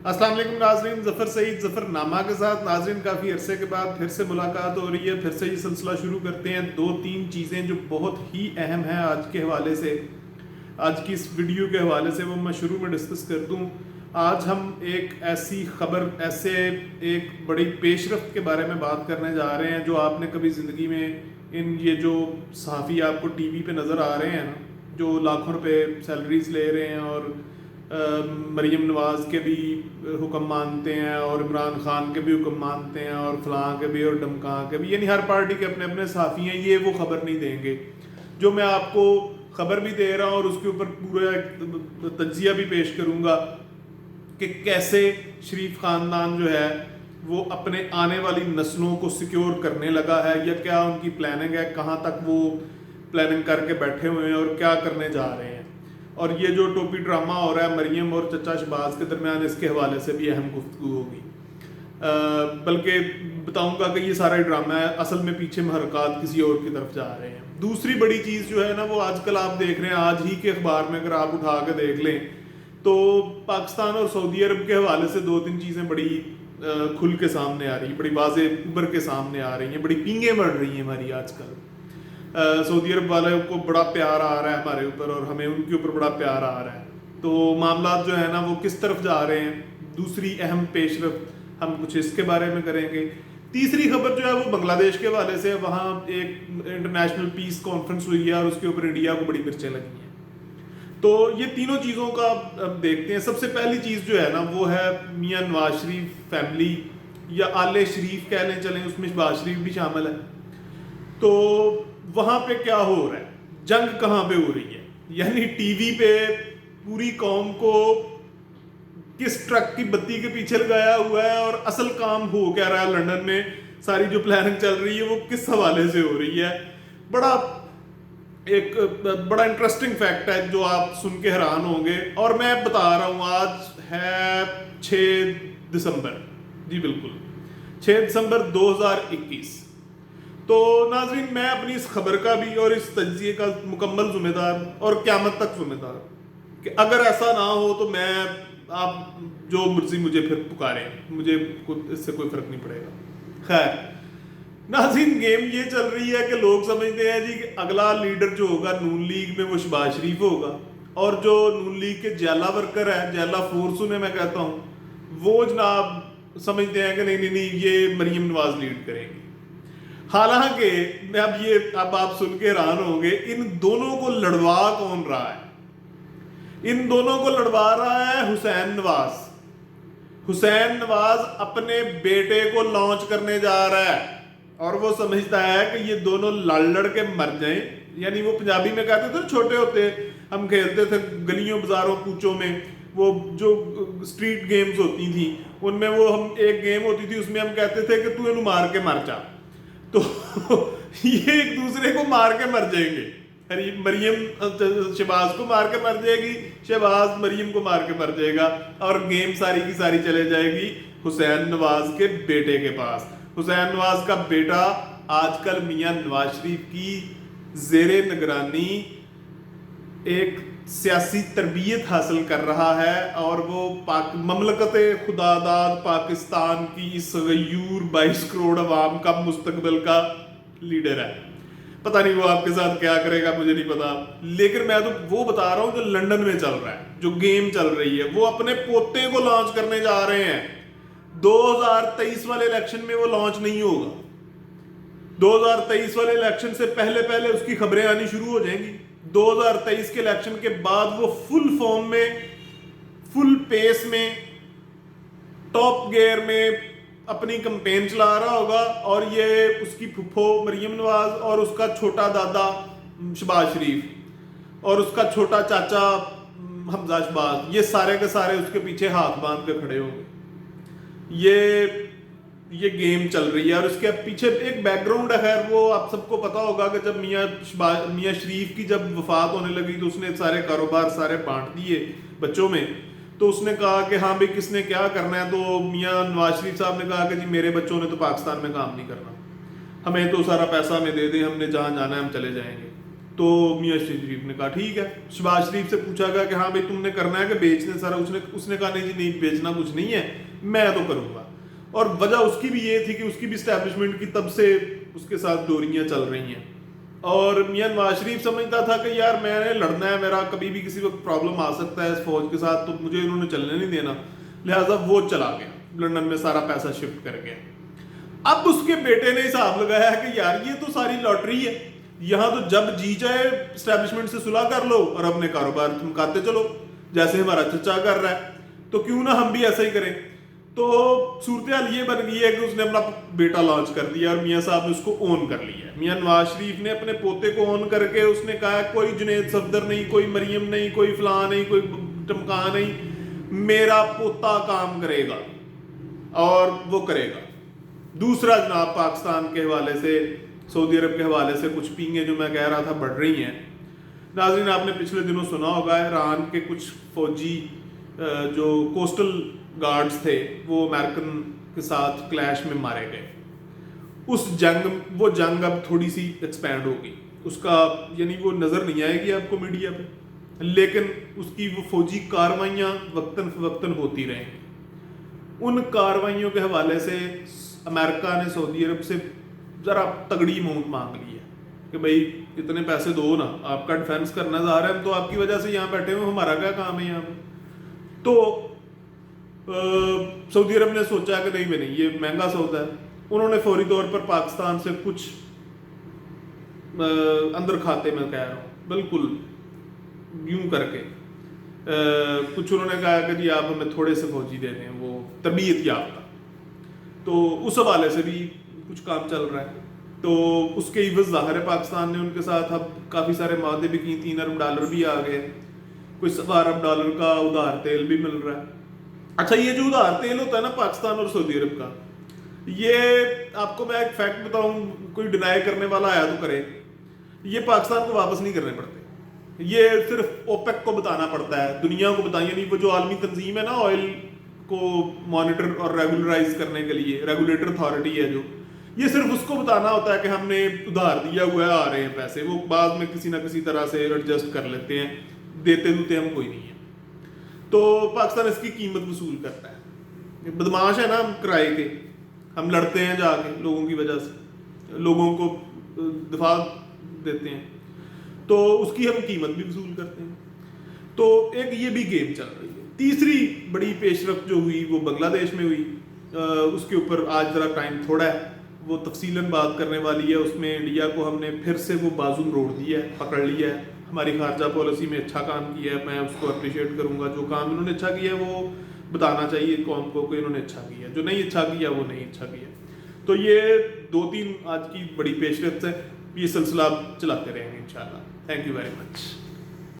अस्सलाम वालेकुम नाजरीन, ज़फ़र सईद ज़फ़रनामा के साथ नाजरीन काफ़ी अरसे के बाद फिर से मुलाकात हो रही है। फिर से ये सिलसिला शुरू करते हैं। दो तीन चीज़ें जो बहुत ही अहम हैं आज के हवाले से, आज की इस वीडियो के हवाले से, वो मैं शुरू में डिस्कस कर दूं। आज हम एक ऐसी ख़बर, ऐसे एक बड़ी पेशरफ्त के बारे में बात करने जा रहे हैं जो आपने कभी ज़िंदगी में ये जो सहाफ़ी आपको टीवी पे नज़र आ रहे हैं ना, जो लाखों रुपए सैलरीज ले रहे हैं और मरीम नवाज़ के भी हुक्म मानते हैं और इमरान खान के भी हुक्म मानते हैं और फलां के भी और डमकां के भी, यानी हर पार्टी के अपने अपने साफ़ी हैं, ये वो ख़बर नहीं देंगे जो मैं आपको ख़बर भी दे रहा हूँ और उसके ऊपर पूरा एक तज्जिया भी पेश करूँगा कि कैसे शरीफ ख़ानदान जो है वो अपने आने वाली नस्लों को सिक्योर करने लगा है, या क्या उनकी प्लानिंग है, कहाँ तक वो प्लानिंग करके बैठे हुए हैं और क्या करने जा रहे हैं। और ये जो टोपी ड्रामा हो रहा है मरियम और चचा शहबाज के दरमियान, इसके हवाले से भी अहम गुफ्तगू होगी। बल्कि बताऊंगा कि ये सारा ही ड्रामा है, असल में पीछे महरक़ात किसी और की तरफ जा रहे हैं। दूसरी बड़ी चीज़ जो है ना, वो आजकल आप देख रहे हैं, आज ही के अखबार में अगर आप उठा के देख लें तो पाकिस्तान और सऊदी अरब के हवाले से दो तीन चीज़ें बड़ी खुल के सामने आ रही हैं, बड़ी वाज़े उभर के सामने आ रही हैं, बड़ी पींगें बढ़ रही हैं हमारी आजकल। सऊदी अरब वाले को बड़ा प्यार आ रहा है हमारे ऊपर और हमें उनके ऊपर बड़ा प्यार आ रहा है। तो मामला जो है ना वो किस तरफ जा रहे हैं। दूसरी अहम पेशरफ्त हम कुछ इसके बारे में करेंगे। तीसरी खबर जो है वो बांग्लादेश के हवाले से, वहाँ एक इंटरनेशनल पीस कॉन्फ्रेंस हुई है और उसके ऊपर इंडिया को बड़ी मिर्चें लगी हैं। तो ये तीनों चीज़ों का अब देखते हैं। सबसे पहली चीज़ जो है ना वो है मियाँ नवाज शरीफ फैमिली, या आले शरीफ कह लें चलें, उसमें शहबाज शरीफ भी शामिल है। तो वहाँ पे क्या हो रहा है, जंग कहाँ पे हो रही है, यानी टीवी पे पूरी कौम को किस ट्रक की बत्ती के पीछे लगाया हुआ है और असल काम हो क्या रहा है लंदन में, सारी जो प्लानिंग चल रही है वो किस हवाले से हो रही है। एक बड़ा इंटरेस्टिंग फैक्ट है जो आप सुन के हैरान होंगे, और मैं बता रहा हूँ। आज है 6 दिसंबर, जी बिल्कुल 6 दिसंबर 2021। तो नाजरीन, मैं अपनी इस खबर का भी और इस तज्जिए का मुकम्मल जिम्मेदार और क़यामत तक जिम्मेदार, कि अगर ऐसा ना हो तो मैं, आप जो मर्जी मुझे फिर पुकारें, मुझे इससे कोई फर्क नहीं पड़ेगा। खैर नाज़रीन, गेम ये चल रही है कि लोग समझते हैं जी कि अगला लीडर जो होगा नून लीग में वो शहबाज शरीफ होगा, और जो नून लीग के जैला वर्कर है, जैला फोर्स उन्हें मैं कहता हूँ, वो जनाब समझते हैं कि नहीं नहीं नहीं ये मरीम नवाज लीड करेंगे। हालांकि मैं अब आप सुन के हैरान होंगे, इन दोनों को लड़वा कौन रहा है। इन दोनों को लड़वा रहा है हुसैन नवाज। हुसैन नवाज अपने बेटे को लॉन्च करने जा रहा है और वो समझता है कि ये दोनों लड़ लड़ के मर जाएं। यानी वो पंजाबी में कहते थे, छोटे होते हम खेलते थे गलियों बाजारों कूचों में, वो जो स्ट्रीट गेम्स होती थी उनमें वो हम एक गेम होती थी, उसमें हम कहते थे कि तू इन्हें मार के मर जा। तो ये एक दूसरे को मार के मर जाएंगे। मरियम शहबाज को मार के मर जाएगी, शहबाज मरियम को मार के मर जाएगा, और गेम सारी की सारी चले जाएगी हुसैन नवाज के बेटे के पास। हुसैन नवाज का बेटा आजकल मियां नवाज शरीफ की ज़ेरे निगरानी एक सियासी तरबियत हासिल कर रहा है, और वो ममलकत खुदादाद पाकिस्तान की इस गयूर 22 करोड़ अवाम का मुस्तकबिल का लीडर है। पता नहीं वो आपके साथ क्या करेगा, मुझे नहीं पता, लेकिन मैं तो वो बता रहा हूँ जो लंदन में चल रहा है, जो गेम चल रही है। वो अपने पोते को लॉन्च करने जा रहे हैं। 2023 वाले इलेक्शन में वो लॉन्च नहीं होगा। 2023 वाले इलेक्शन से पहले पहले उसकी खबरें आनी शुरू हो जाएंगी। 2023 के इलेक्शन के बाद वो फुल फॉर्म में, फुल पेस में, टॉप गियर में अपनी कैंपेन चला रहा होगा, और ये उसकी फुफ्फो मरियम नवाज और उसका छोटा दादा शहबाज शरीफ और उसका छोटा चाचा हमजा शहबाज, ये सारे के सारे उसके पीछे हाथ बांध के खड़े होंगे। ये गेम चल रही है, और इसके पीछे एक बैकग्राउंड है। खैर वो आप सबको पता होगा कि जब मियाँ शरीफ की जब वफात होने लगी तो उसने सारे कारोबार सारे बांट दिए बच्चों में। तो उसने कहा कि हाँ भाई किसने क्या करना है, तो मियाँ नवाज शरीफ साहब ने कहा कि जी मेरे बच्चों ने तो पाकिस्तान में काम नहीं करना, हमें तो सारा पैसा हमें दे दें, हमने जहाँ जाना है हम चले जाएंगे। تو میاں شریف نے کہا ٹھیک ہے. شہباز شریف سے پوچھا گیا کہ ہاں بھائی تم نے کرنا ہے کہ بیچنے سارا, اس نے کہا نہیں جی نہیں بیچنا کچھ نہیں ہے, میں تو کروں گا. اور وجہ اس کی بھی یہ تھی کہ اس کی بھی اسٹیبلشمنٹ کی تب سے اس کے ساتھ ڈوریاں چل رہی ہیں. اور میاں نواز شریف سمجھتا تھا کہ یار میں نے لڑنا ہے, میرا کبھی بھی کسی وقت پرابلم آ سکتا ہے اس فوج کے ساتھ, تو مجھے انہوں نے چلنے نہیں دینا, لہٰذا وہ چلا گیا لندن میں, سارا پیسہ شفٹ کر گیا. اب اس کے بیٹے نے حساب لگایا کہ یار یہ تو ساری لاٹری ہے, یہاں تو جب جی چاہے اسٹیبلشمنٹ سے صلح کر لو اور اپنے کاروبار تھمکاتے چلو جیسے ہمارا چچا کر رہا ہے, تو کیوں نہ ہم بھی ایسا ہی کریں. تو صورتحال یہ بن گئی ہے کہ اس نے اپنا بیٹا لانچ کر دیا اور میاں صاحب نے اس کو اون کر لیا. میاں نواز شریف نے اپنے پوتے کو اون کر کے اس نے کہا کوئی جنید صفدر نہیں, کوئی مریم نہیں, کوئی فلاں نہیں, کوئی ٹمکا نہیں, میرا پوتا کام کرے گا اور وہ کرے گا. دوسرا جناب پاکستان کے حوالے سے, سعودی عرب کے حوالے سے کچھ پینگیں جو میں کہہ رہا تھا بڑھ رہی ہیں. ناظرین آپ نے پچھلے دنوں سنا ہوگا ایران کے کچھ فوجی جو کوسٹل گارڈز تھے وہ امریکن کے ساتھ کلیش میں مارے گئے. اس وہ جنگ اب تھوڑی سی ایکسپینڈ ہوگی, اس کا یعنی وہ نظر نہیں آئے گی آپ کو میڈیا پہ, لیکن اس کی وہ فوجی کارروائیاں وقتاً فوقتاً ہوتی رہیں گی. ان کارروائیوں کے حوالے سے امریکہ نے سعودی عرب سے ذرا تگڑی اماؤنٹ مانگ لی ہے کہ بھائی اتنے پیسے دو نا, آپ کا ڈیفینس کرنا ظاہر ہے, ہم تو آپ کی وجہ سے یہاں بیٹھے ہوئے, ہمارا کیا کام ہے یہاں پہ. تو سعودی عرب نے سوچا کہ نہیں نہیں یہ مہنگا سودا ہے, انہوں نے فوری طور پر پاکستان سے کچھ اندر کھاتے میں کہہ رہا ہوں بالکل یوں کر کے کچھ انہوں نے کہا کہ جی آپ ہمیں تھوڑے سے فوجی دے دیں, وہ تربیت یافتہ. تو اس حوالے سے بھی کچھ کام چل رہا ہے. تو اس کے عوض ظاہر ہے پاکستان نے ان کے ساتھ اب کافی سارے معاہدے بھی کیے, $3 ارب بھی آ گئے, کوئی $7 ارب کا ادھار تیل بھی مل رہا ہے. اچھا یہ جو ادھار تیل ہوتا ہے نا پاکستان اور سعودی عرب کا, یہ آپ کو میں ایک فیکٹ بتاؤں, کوئی ڈینائی کرنے والا آیا تو کرے, یہ پاکستان کو واپس نہیں کرنے پڑتے, یہ صرف اوپیک کو بتانا پڑتا ہے, دنیا کو بتائیں, یعنی وہ جو عالمی تنظیم ہے نا آئل کو مانیٹر اور ریگولرائز کرنے کے لیے, ریگولیٹر اتھارٹی ہے جو, یہ صرف اس کو بتانا ہوتا ہے کہ ہم نے ادھار دیا ہوا ہے, آ رہے ہیں پیسے, وہ بعد میں کسی نہ کسی طرح سے ایڈجسٹ کر لیتے ہیں, دیتے ہم کوئی نہیں ہے. تو پاکستان اس کی قیمت وصول کرتا ہے. بدماش ہے نا ہم کرائے کے, ہم لڑتے ہیں جا کے لوگوں کی وجہ سے, لوگوں کو دفاع دیتے ہیں, تو اس کی ہم قیمت بھی وصول کرتے ہیں. تو ایک یہ بھی گیم چل رہی ہے. تیسری بڑی پیش رفت جو ہوئی وہ بنگلہ دیش میں ہوئی, اس کے اوپر آج ذرا ٹائم تھوڑا ہے, وہ تفصیلاً بات کرنے والی ہے. اس میں انڈیا کو ہم نے پھر سے وہ بازو روڑ دیا ہے, پکڑ لیا ہے. ہماری خارجہ پالیسی میں اچھا کام کیا ہے, میں اس کو اپریشیٹ کروں گا. جو کام انہوں نے اچھا کیا ہے وہ بتانا چاہیے قوم کو کہ انہوں نے اچھا کیا, جو نہیں اچھا کیا وہ نہیں اچھا کیا. تو یہ 2-3 آج کی بڑی پیش رفت ہے, یہ سلسلہ آپ چلاتے رہیں گے انشاءاللہ. Thank you very much.